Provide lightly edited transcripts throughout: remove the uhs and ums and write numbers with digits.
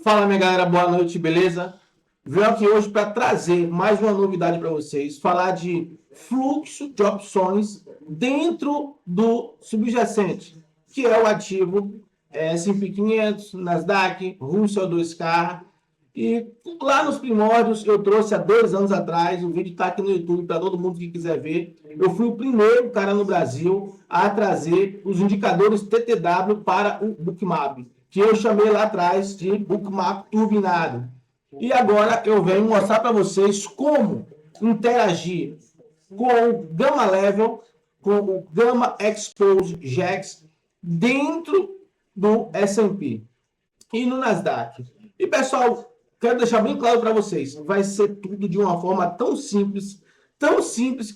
Fala, minha galera, boa noite, beleza? Venho aqui hoje para trazer mais uma novidade para vocês, falar de fluxo de opções dentro do subjacente, que é o ativo S&P 500, Nasdaq, Russell 2K. E lá nos primórdios, eu trouxe há 2 anos atrás, o vídeo está aqui no YouTube para todo mundo que quiser ver. Eu fui o primeiro cara no Brasil a trazer os indicadores TTW para o Bookmap, que eu chamei lá atrás de Bookmap turbinado. E agora eu venho mostrar para vocês como interagir com o Gamma Level, com o Gamma Expose JAX dentro do S&P e no Nasdaq. E pessoal, quero deixar bem claro para vocês, vai ser tudo de uma forma tão simples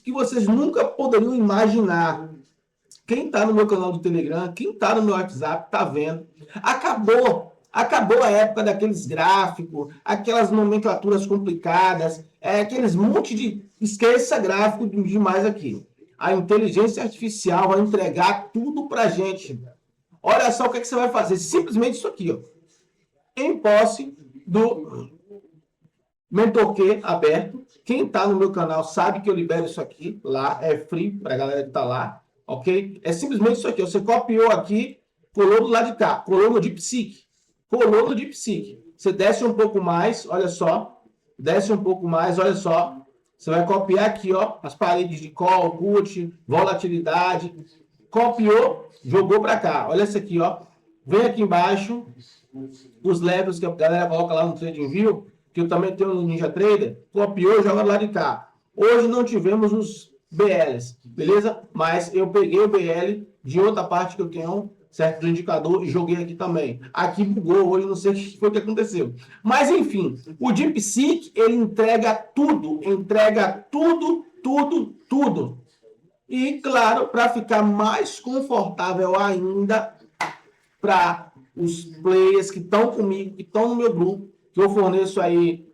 que vocês nunca poderiam imaginar. Quem está no meu canal do Telegram, quem está no meu WhatsApp, está vendo. Acabou a época daqueles gráficos, aquelas nomenclaturas complicadas, aqueles monte de... Esqueça gráfico demais aqui. A inteligência artificial vai entregar tudo para a gente. Olha só o que, é que você vai fazer. Simplesmente isso aqui, ó. Em posse do MentorQ aberto. Quem está no meu canal sabe que eu libero isso aqui lá. É free para a galera que está lá. Ok? É simplesmente isso aqui. Você copiou aqui, colou do lado de cá. Colou no DeepSeek. Colou no DeepSeek. Você desce um pouco mais, olha só. Desce um pouco mais, olha só. Você vai copiar aqui, ó, as paredes de call, put, volatilidade. Copiou, jogou para cá. Olha esse aqui, ó. Vem aqui embaixo, os levels que a galera coloca lá no TradingView, que eu também tenho no Ninja Trader, copiou e joga lá de cá. Hoje não tivemos os BLs, beleza? Mas eu peguei o BL de outra parte que eu tenho, certo? Do indicador e joguei aqui também. Aqui bugou hoje, não sei o que foi que aconteceu. Mas enfim, o DeepSeek, ele entrega tudo, tudo. E claro, para ficar mais confortável ainda, para os players que estão comigo, que estão no meu grupo, que eu forneço aí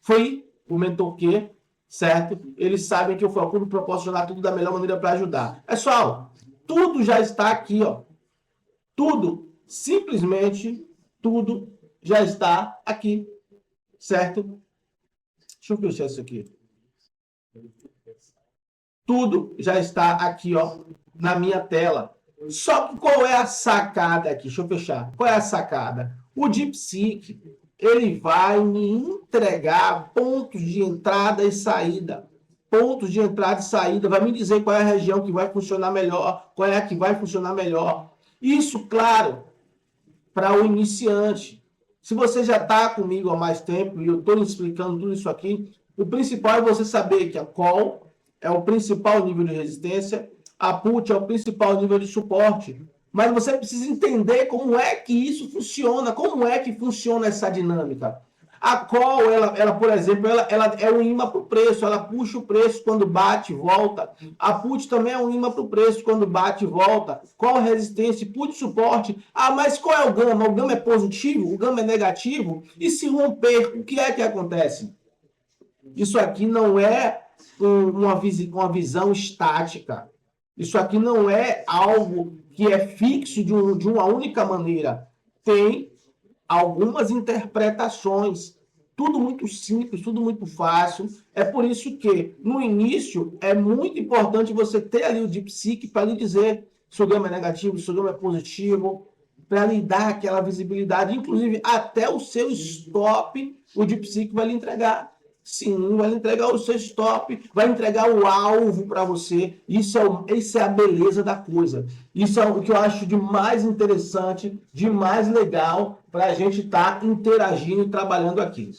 free, o MentorQ, certo? Eles sabem que eu procuro proporcionar tudo da melhor maneira para ajudar. Pessoal, tudo já está aqui, ó. Tudo, simplesmente tudo já está aqui, certo? Deixa eu fechar isso aqui. Tudo já está aqui, ó, na minha tela. Só que qual é a sacada aqui? Deixa eu fechar. Qual é a sacada? O DeepSeek, ele vai me entregar pontos de entrada e saída. Pontos de entrada e saída. Vai me dizer qual é a região que vai funcionar melhor, qual é a que vai funcionar melhor. Isso, claro, para o iniciante. Se você já está comigo há mais tempo e eu estou explicando tudo isso aqui, o principal é você saber que a call é o principal nível de resistência, a put é o principal nível de suporte. Mas você precisa entender como é que isso funciona, como é que funciona essa dinâmica. A call, ela por exemplo, ela é um imã para o preço, ela puxa o preço quando bate e volta. A put também é um imã para o preço quando bate e volta. Qual resistência? Put suporte. Ah, mas qual é o gama? O gama é positivo? O gama é negativo? E se romper, o que é que acontece? Isso aqui não é uma visão estática. Isso aqui não é algo que é fixo de uma única maneira. Tem algumas interpretações. Tudo muito simples, tudo muito fácil. É por isso que, no início, é muito importante você ter ali o DeepSeek para lhe dizer se o gama é negativo, se o gama é positivo, para lhe dar aquela visibilidade. Inclusive, até o seu stop, o DeepSeek vai lhe entregar. Sim, vai entregar o seu stop, vai entregar o alvo para você. Isso é a beleza da coisa. Isso é o que eu acho de mais interessante, de mais legal para a gente estar interagindo e trabalhando aqui.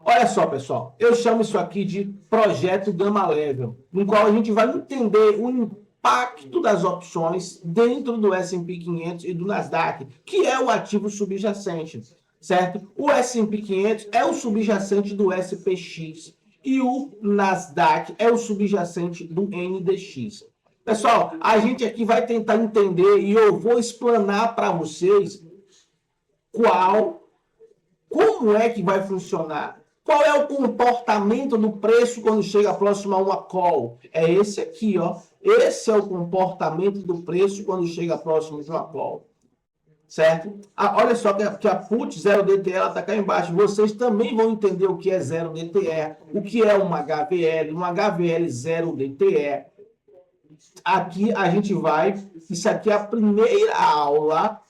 Olha só, pessoal, eu chamo isso aqui de projeto Gamma Level, no qual a gente vai entender o impacto das opções dentro do S&P 500 e do Nasdaq, que é o ativo subjacente. Certo? O S&P 500 é o subjacente do SPX e o Nasdaq é o subjacente do NDX. Pessoal, a gente aqui vai tentar entender e eu vou explanar para vocês como é que vai funcionar. Qual é o comportamento do preço quando chega próximo a uma call? É esse aqui, ó. Esse é o comportamento do preço quando chega próximo de uma call. certo? Olha só que a put 0DTE está cá embaixo. Vocês também vão entender o que é 0DTE, o que é uma HVL 0DTE. Aqui a gente vai... Isso aqui é a primeira aula...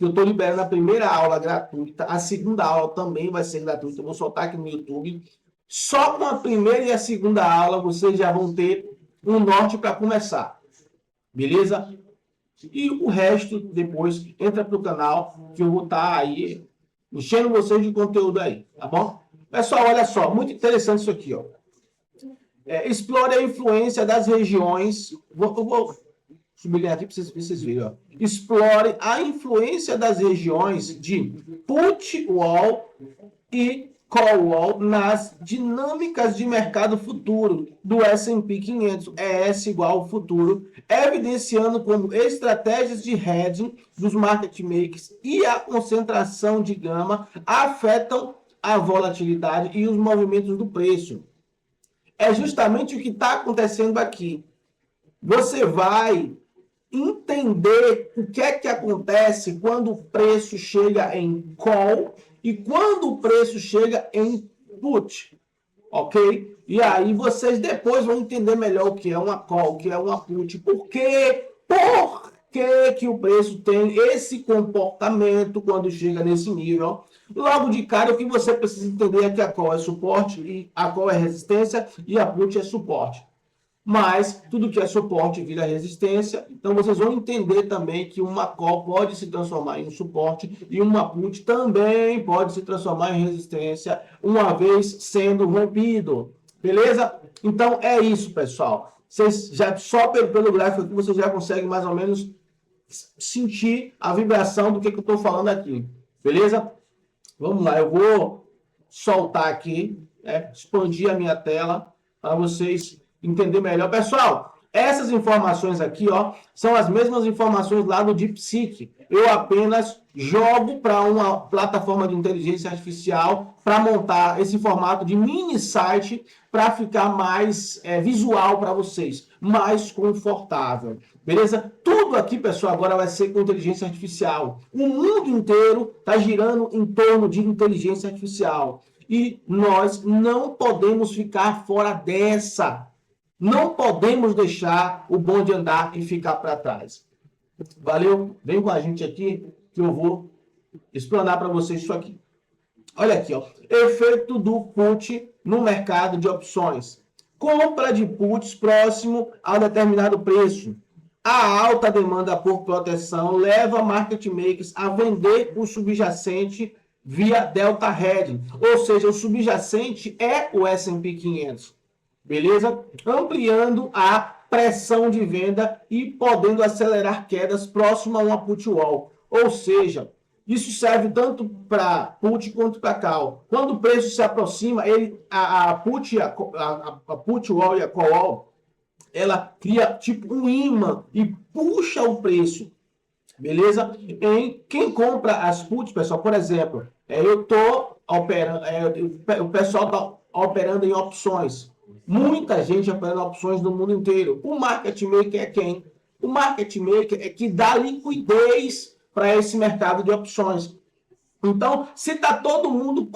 Eu estou liberando a primeira aula gratuita. A segunda aula também vai ser gratuita. Eu vou soltar aqui no YouTube. Só com a primeira e a segunda aula vocês já vão ter um norte para começar. Beleza? E o resto depois entra para o canal que eu vou estar aí enchendo vocês de conteúdo aí, tá bom? Pessoal, olha só, muito interessante isso aqui, ó. Explore a influência das regiões. Vou sublinhar aqui para vocês verem, ó. Explore a influência das regiões de put wall e call wall nas dinâmicas de mercado futuro do S&P 500, ES igual ao futuro, evidenciando como estratégias de hedging dos market makers e a concentração de gama afetam a volatilidade e os movimentos do preço. É justamente o que está acontecendo aqui. Você vai entender o que é que acontece quando o preço chega em call e quando o preço chega em put, ok? E aí vocês depois vão entender melhor o que é uma call, o que é uma put, por que que o preço tem esse comportamento quando chega nesse nível. Logo de cara, o que você precisa entender é que a call é suporte, e a call é resistência e a put é suporte. Mas tudo que é suporte vira resistência. Então, vocês vão entender também que uma call pode se transformar em um suporte e uma put também pode se transformar em resistência uma vez sendo rompido. Beleza? Então, é isso, pessoal. Vocês já, só pelo gráfico aqui, vocês já conseguem mais ou menos sentir a vibração do que eu estou falando aqui. Beleza? Vamos lá, eu vou soltar aqui, expandir a minha tela para vocês entender melhor. Pessoal, essas informações aqui, ó, são as mesmas informações lá do DeepSeek. Eu apenas jogo para uma plataforma de inteligência artificial para montar esse formato de mini site para ficar mais visual para vocês, mais confortável. Beleza? Tudo aqui, pessoal, agora vai ser com inteligência artificial. O mundo inteiro está girando em torno de inteligência artificial. E nós não podemos ficar fora dessa. Não podemos deixar o bonde andar e ficar para trás. Valeu? Vem com a gente aqui que eu vou explanar para vocês isso aqui. Olha aqui, ó. Efeito do put no mercado de opções. Compra de puts próximo a determinado preço. A alta demanda por proteção leva market makers a vender o subjacente via delta hedging. Ou seja, o subjacente é o S&P 500. Beleza? Ampliando a pressão de venda e podendo acelerar quedas próximo a uma put wall. Ou seja, isso serve tanto para put quanto para call. Quando o preço se aproxima, a put wall e a call wall, ela cria tipo um imã e puxa o preço. Beleza? Quem compra as puts, pessoal, por exemplo, eu estou operando, o pessoal está operando em opções. Muita gente operando opções no mundo inteiro. O market maker é quem? O market maker é que dá liquidez para esse mercado de opções. Então, se está todo mundo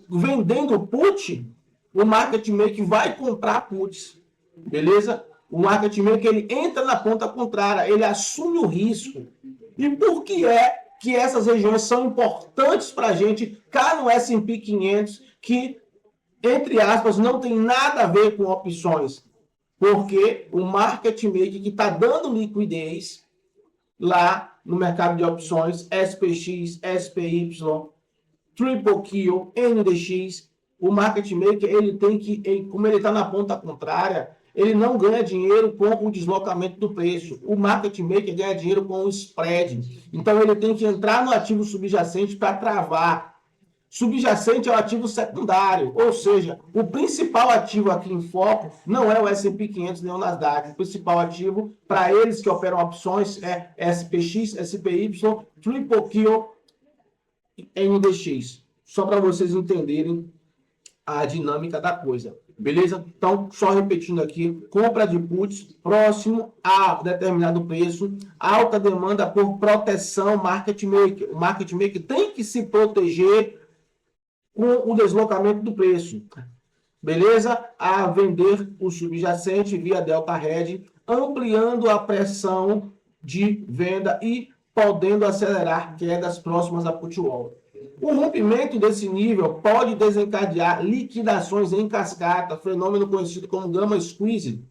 vendendo put, o market maker vai comprar puts. Beleza? O market maker ele entra na ponta contrária, ele assume o risco. E por que é que essas regiões são importantes para a gente cá no S&P 500, que entre aspas, não tem nada a ver com opções, porque o market maker que está dando liquidez lá no mercado de opções, SPX, SPY, Triple Kill, NDX, o market maker, ele tem que, como ele está na ponta contrária, ele não ganha dinheiro com o deslocamento do preço. O market maker ganha dinheiro com o spread. Então, ele tem que entrar no ativo subjacente para travar. Subjacente é o ativo secundário, ou seja, o principal ativo aqui em foco não é o S&P 500 nem o Nasdaq. O principal ativo para eles que operam opções é SPX, SPY, Triple Kill e NDX. Só para vocês entenderem a dinâmica da coisa. Beleza? Então, só repetindo aqui, compra de puts próximo a determinado preço, alta demanda por proteção, market maker. O market maker tem que se proteger com o deslocamento do preço. Beleza? A vender o subjacente via delta hedge, ampliando a pressão de venda e podendo acelerar quedas próximas a put wall. O rompimento desse nível pode desencadear liquidações em cascata, fenômeno conhecido como gamma squeeze.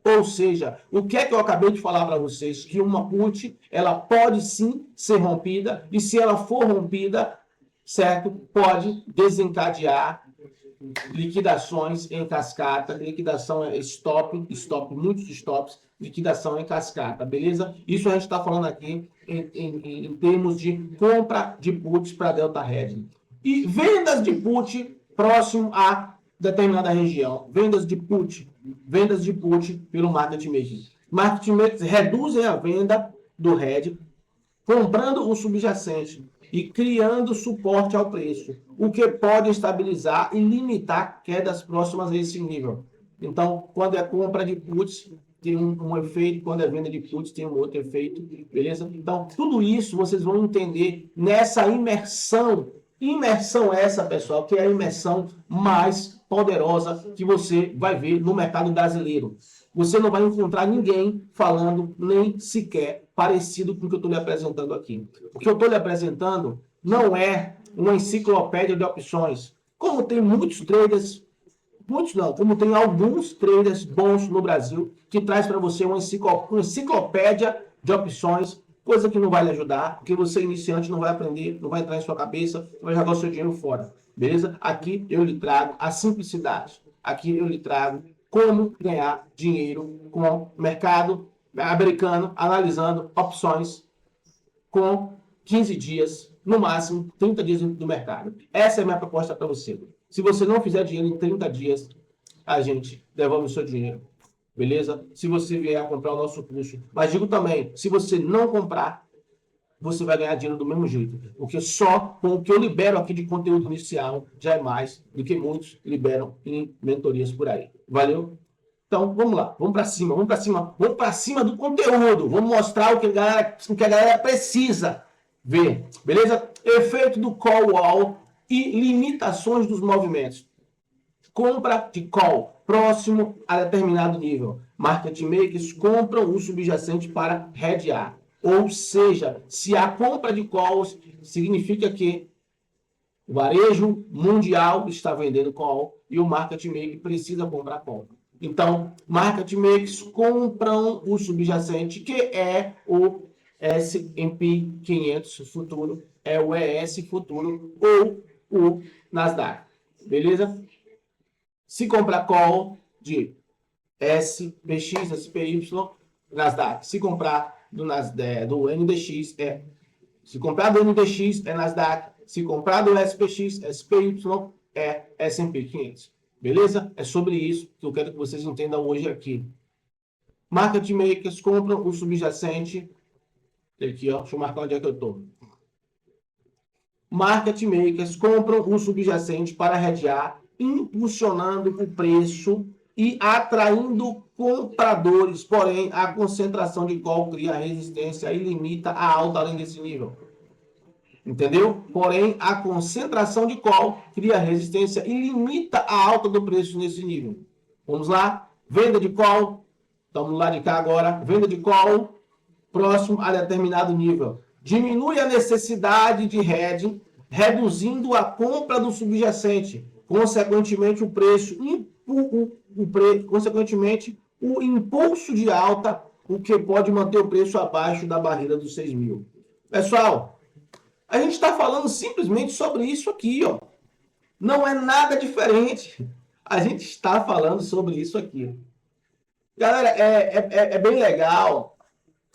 Ou seja, o que é que eu acabei de falar para vocês? Que uma put, ela pode sim ser rompida, e se ela for rompida, certo? Pode desencadear liquidações em cascata, liquidação é stop, muitos stops, liquidação em cascata, beleza? Isso a gente está falando aqui em termos de compra de puts para delta hedge. E vendas de put próximo a determinada região. Vendas de put pelo market maker. Market makers reduzem a venda do hedge, comprando o subjacente e criando suporte ao preço, o que pode estabilizar e limitar quedas próximas a esse nível. Então, quando é compra de puts, tem um efeito, quando é venda de puts, tem um outro efeito, beleza? Então, tudo isso vocês vão entender nessa imersão. Imersão essa, pessoal, que é a imersão mais poderosa que você vai ver no mercado brasileiro. Você não vai encontrar ninguém falando nem sequer parecido com o que eu estou lhe apresentando aqui. O que eu estou lhe apresentando não é uma enciclopédia de opções. Como tem muitos traders, muitos não, como tem alguns traders bons no Brasil, que traz para você uma enciclopédia de opções, coisa que não vai lhe ajudar, porque você iniciante não vai aprender, não vai entrar em sua cabeça, vai jogar o seu dinheiro fora. Beleza? Aqui eu lhe trago a simplicidade. Aqui eu lhe trago como ganhar dinheiro com o mercado americano, analisando opções com 15 dias, no máximo 30 dias do mercado. Essa é a minha proposta para você. Se você não fizer dinheiro em 30 dias, a gente devolve o seu dinheiro. Beleza? Se você vier a comprar o nosso curso. Mas digo também, se você não comprar, você vai ganhar dinheiro do mesmo jeito. Porque só com o que eu libero aqui de conteúdo inicial já é mais do que muitos liberam em mentorias por aí. Valeu? Então, vamos lá. Vamos para cima, vamos para cima. Vamos para cima do conteúdo. Vamos mostrar o que a galera precisa ver. Beleza? Efeito do call wall e limitações dos movimentos. Compra de call próximo a determinado nível. Market makers compram o subjacente para hedgear. Ou seja, se a compra de calls significa que o varejo mundial está vendendo call e o market maker precisa comprar call. Então, market makers compram o subjacente, que é o S&P 500 futuro, é o ES futuro ou o Nasdaq. Beleza? Se comprar call de SPX, SPY, Nasdaq. Se comprar do NDX, se comprar do NDX é Nasdaq. Se comprar do SPX, SPY é S&P 500. Beleza? É sobre isso que eu quero que vocês entendam hoje aqui. Market makers compram o subjacente. Aqui, ó, deixa eu marcar onde é que eu estou. Market makers compram o subjacente para hedgear, impulsionando o preço e atraindo compradores. Porém, a concentração de call cria resistência e limita a alta além desse nível. Entendeu? Porém, a concentração de call cria resistência e limita a alta do preço nesse nível. Vamos lá? Venda de call. Estamos lá de cá agora. Venda de call próximo a determinado nível. Diminui a necessidade de hedging, reduzindo a compra do subjacente. Consequentemente, o preço, consequentemente, o impulso de alta, o que pode manter o preço abaixo da barreira dos 6.000. Pessoal, a gente está falando simplesmente sobre isso aqui, ó. Não é nada diferente. A gente está falando sobre isso aqui. Galera, é bem legal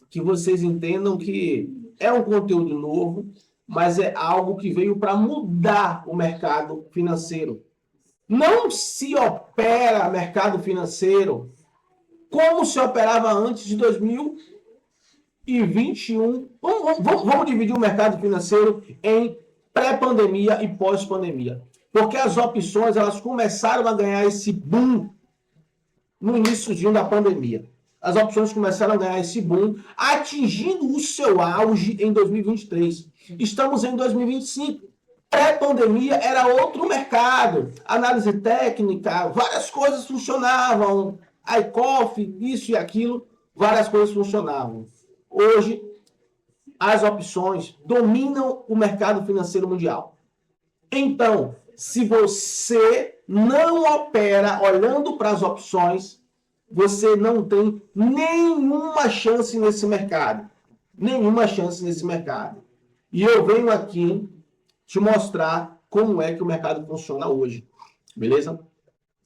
que vocês entendam que é um conteúdo novo, mas é algo que veio para mudar o mercado financeiro. Não se opera mercado financeiro como se operava antes de 2021. Vamos dividir o mercado financeiro em pré-pandemia e pós-pandemia. Porque as opções elas começaram a ganhar esse boom no início da pandemia. As opções começaram a ganhar esse boom, atingindo o seu auge em 2023. Estamos em 2025. Pré-pandemia era outro mercado. Análise técnica, várias coisas funcionavam. iCoffee, isso e aquilo, várias coisas funcionavam. Hoje, as opções dominam o mercado financeiro mundial. Então, se você não opera olhando para as opções, você não tem nenhuma chance nesse mercado. Nenhuma chance nesse mercado. E eu venho aqui te mostrar como é que o mercado funciona hoje. Beleza?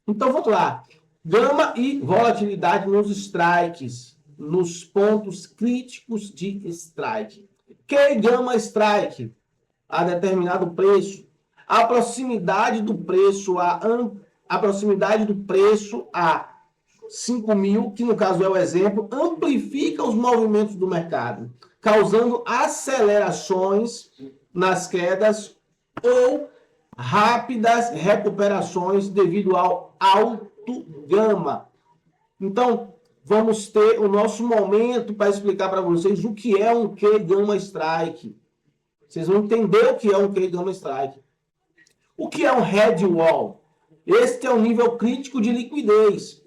Então, vamos lá. Gama e volatilidade nos strikes, nos pontos críticos de strike. Que gama strike? A determinado preço. A proximidade do preço a 5 mil, que no caso é o exemplo, amplifica os movimentos do mercado, causando acelerações nas quedas ou rápidas recuperações devido ao alto gama. Então, vamos ter o nosso momento para explicar para vocês o que é um Key Gamma Strike. Vocês vão entender o que é um Key Gamma Strike. O que é um Head Wall? Este é o nível crítico de liquidez,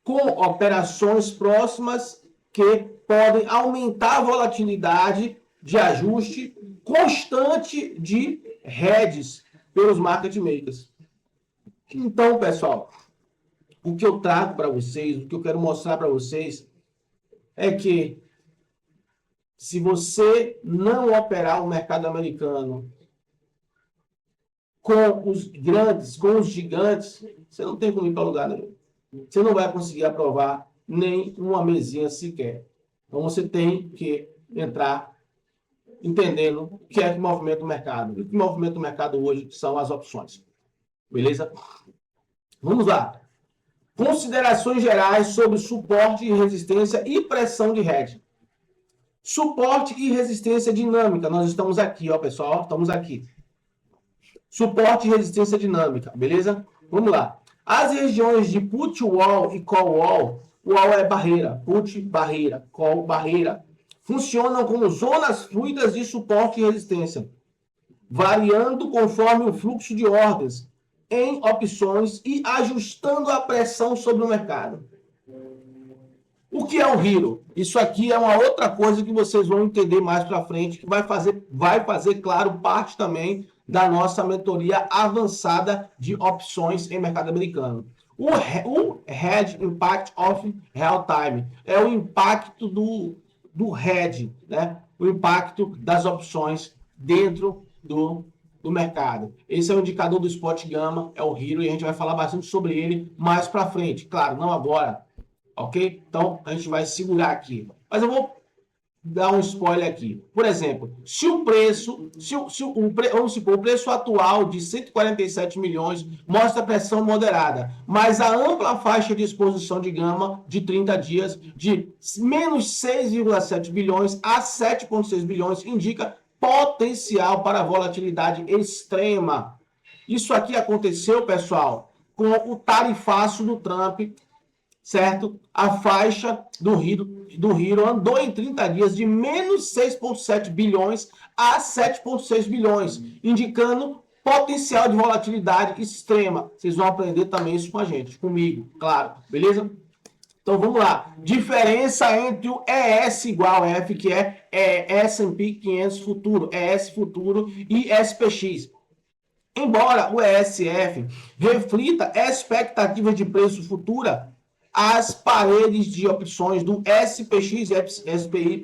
com operações próximas que podem aumentar a volatilidade de ajuste constante de heads pelos market makers. Então, pessoal, o que eu trago para vocês, o que eu quero mostrar para vocês é que se você não operar o mercado americano com os grandes, com os gigantes, você não tem como ir para lugar nenhum. Você não vai conseguir aprovar nem uma mesinha sequer. Então, você tem que entrar entendendo o que é que movimenta o mercado. O que movimenta o mercado hoje são as opções. Beleza? Vamos lá. Considerações gerais sobre suporte e resistência e pressão de hedge. Suporte e resistência dinâmica. Nós estamos aqui, ó, pessoal. Estamos aqui. Suporte e resistência dinâmica. Beleza? Vamos lá. As regiões de put wall e call wall. Wall é barreira. Put, barreira. Call, barreira. Funcionam como zonas fluidas de suporte e resistência, variando conforme o fluxo de ordens em opções e ajustando a pressão sobre o mercado. O que é um Hero? Isso aqui é uma outra coisa que vocês vão entender mais para frente, que vai fazer, claro, parte também da nossa mentoria avançada de opções em mercado americano. O Hedge Impact of Real Time é o impacto do hedge, né? O impacto das opções dentro do mercado. Esse é o indicador do Spot Gamma, é o Hero, e a gente vai falar bastante sobre ele mais para frente. Claro, não agora, ok? Então, a gente vai segurar aqui. Mas eu vou dar um spoiler aqui. Por exemplo, se o preço, vamos supor, o preço atual de 147 milhões mostra pressão moderada, mas a ampla faixa de exposição de gama de 30 dias de menos 6,7 bilhões a 7,6 bilhões indica potencial para volatilidade extrema. Isso aqui aconteceu, pessoal, com o tarifaço do Trump, certo? A faixa do Hero andou em 30 dias de menos 6,7 bilhões a 7,6 bilhões, indicando potencial de volatilidade extrema. Vocês vão aprender também isso com a gente, comigo, claro, beleza? Então vamos lá. Diferença entre o ES igual a F, que é S&P 500 futuro, ES futuro e SPX. Embora o ESF reflita expectativas de preço futura, as paredes de opções do SPX, SPY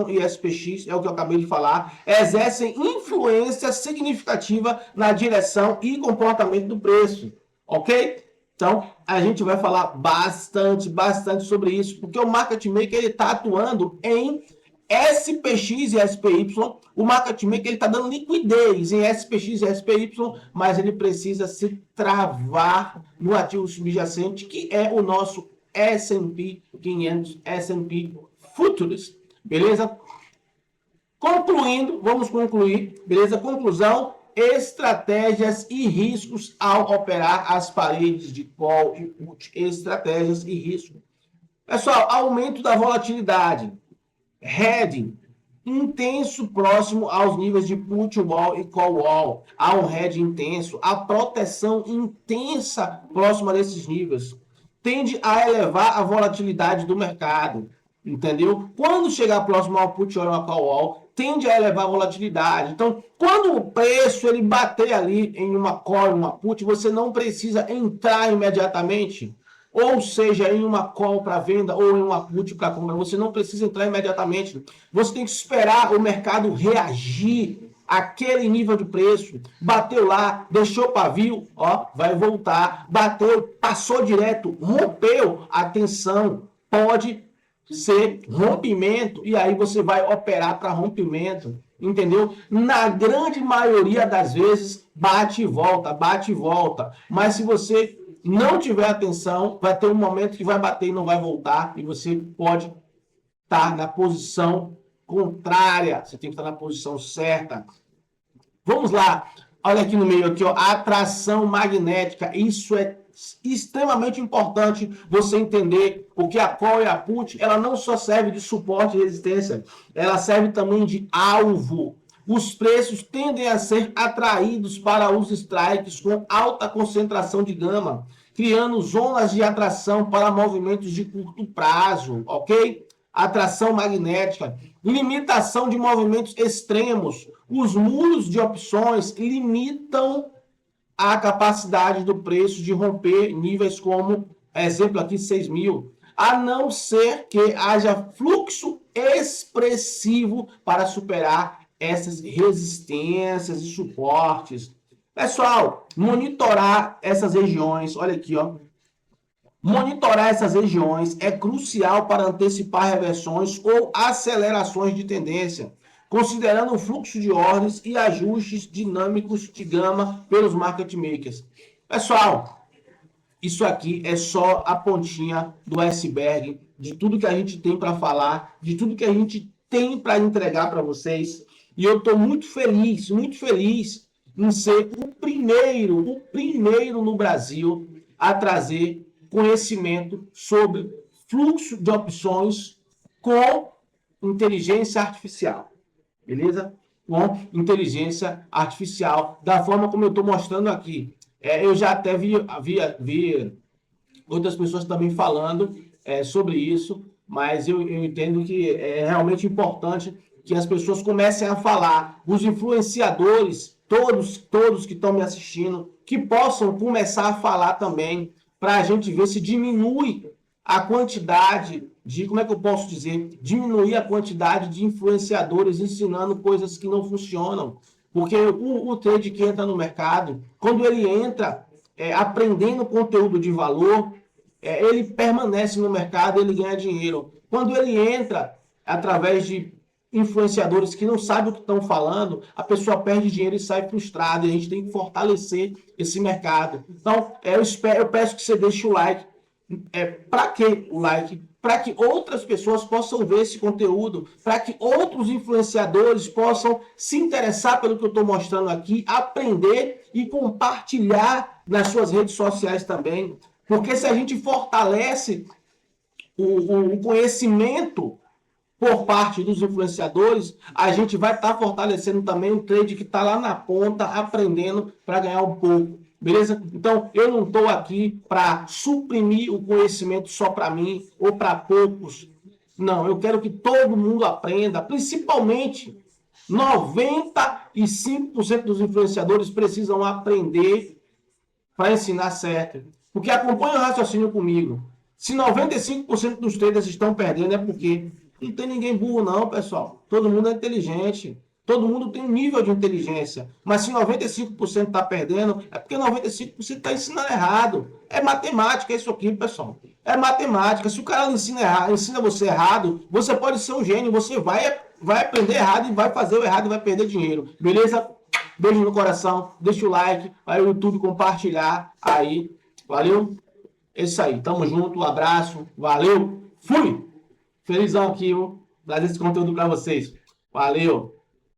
e SPX, é o que eu acabei de falar, exercem influência significativa na direção e comportamento do preço, ok? Então, a gente vai falar bastante sobre isso, porque o market maker está atuando em SPX e SPY, o market maker está dando liquidez em SPX e SPY, mas ele precisa se travar no ativo subjacente, que é o nosso S&P 500, S&P Futures, beleza? Concluindo, vamos concluir, beleza? Conclusão, estratégias e riscos ao operar as paredes de call e put. Estratégias e riscos. Pessoal, aumento da volatilidade. Hedging intenso próximo aos níveis de put wall e call wall. Há um hedge intenso. A proteção intensa próxima desses níveis tende a elevar a volatilidade do mercado. Entendeu? Quando chegar próximo ao put wall ou ao call wall, tende a elevar a volatilidade. Então, quando o preço ele bater ali em uma call, uma put, você não precisa entrar imediatamente. Ou seja, em uma call para venda ou em uma put para compra, você não precisa entrar imediatamente. Você tem que esperar o mercado reagir àquele nível de preço. Bateu lá, deixou pavio, ó, vai voltar. Bateu, passou direto, rompeu, atenção, pode ser rompimento e aí você vai operar para rompimento, entendeu? Na grande maioria das vezes bate e volta, bate e volta. Mas se você não tiver atenção, vai ter um momento que vai bater e não vai voltar, e você pode estar na posição contrária. Você tem que estar na posição certa. Vamos lá. Olha aqui no meio, aqui, ó, atração magnética. Isso é extremamente importante você entender, porque a call e a put, ela não só serve de suporte e resistência, ela serve também de alvo. Os preços tendem a ser atraídos para os strikes com alta concentração de gama, criando zonas de atração para movimentos de curto prazo, ok? Atração magnética, limitação de movimentos extremos. Os muros de opções limitam a capacidade do preço de romper níveis como, exemplo aqui, 6.000, a não ser que haja fluxo expressivo para superar essas resistências e suportes. Pessoal, monitorar essas regiões, olha aqui, ó. Monitorar essas regiões é crucial para antecipar reversões ou acelerações de tendência, considerando o fluxo de ordens e ajustes dinâmicos de gama pelos market makers. Pessoal, isso aqui é só a pontinha do iceberg de tudo que a gente tem para falar, de tudo que a gente tem para entregar para vocês. E eu estou muito feliz em ser o primeiro no Brasil a trazer conhecimento sobre fluxo de opções com inteligência artificial. Beleza? Com inteligência artificial, da forma como eu estou mostrando aqui. Eu já até vi outras pessoas também falando sobre isso, mas eu entendo que é realmente importante que as pessoas comecem a falar, os influenciadores, todos que estão me assistindo, que possam começar a falar também, para a gente ver se diminui a quantidade de, como é que eu posso dizer, diminuir a quantidade de influenciadores ensinando coisas que não funcionam. Porque o trade que entra no mercado, quando ele entra aprendendo conteúdo de valor, ele permanece no mercado, ele ganha dinheiro. Quando ele entra através de influenciadores que não sabem o que estão falando, a pessoa perde dinheiro e sai frustrada. E a gente tem que fortalecer esse mercado. Então, eu peço que você deixe o like. Para que o like? Para que outras pessoas possam ver esse conteúdo, para que outros influenciadores possam se interessar pelo que eu estou mostrando aqui, aprender e compartilhar nas suas redes sociais também. Porque se a gente fortalece o conhecimento por parte dos influenciadores, a gente vai estar fortalecendo também o trade que está lá na ponta, aprendendo para ganhar um pouco. Beleza? Então, eu não estou aqui para suprimir o conhecimento só para mim ou para poucos. Não, eu quero que todo mundo aprenda, principalmente 95% dos influenciadores precisam aprender para ensinar certo. Porque acompanha o raciocínio comigo. Se 95% dos traders estão perdendo, é porque não tem ninguém burro não, pessoal. Todo mundo é inteligente. Todo mundo tem um nível de inteligência. Mas se 95% está perdendo, é porque 95% está ensinando errado. É matemática isso aqui, pessoal. É matemática. Se o cara ensina você errado, você pode ser um gênio. Você vai aprender errado e vai fazer o errado e vai perder dinheiro. Beleza? Beijo no coração. Deixa o like. Vai o YouTube compartilhar aí. Valeu? É isso aí. Tamo junto. Um abraço. Valeu. Fui! Felizão aqui, vou trazer esse conteúdo para vocês. Valeu!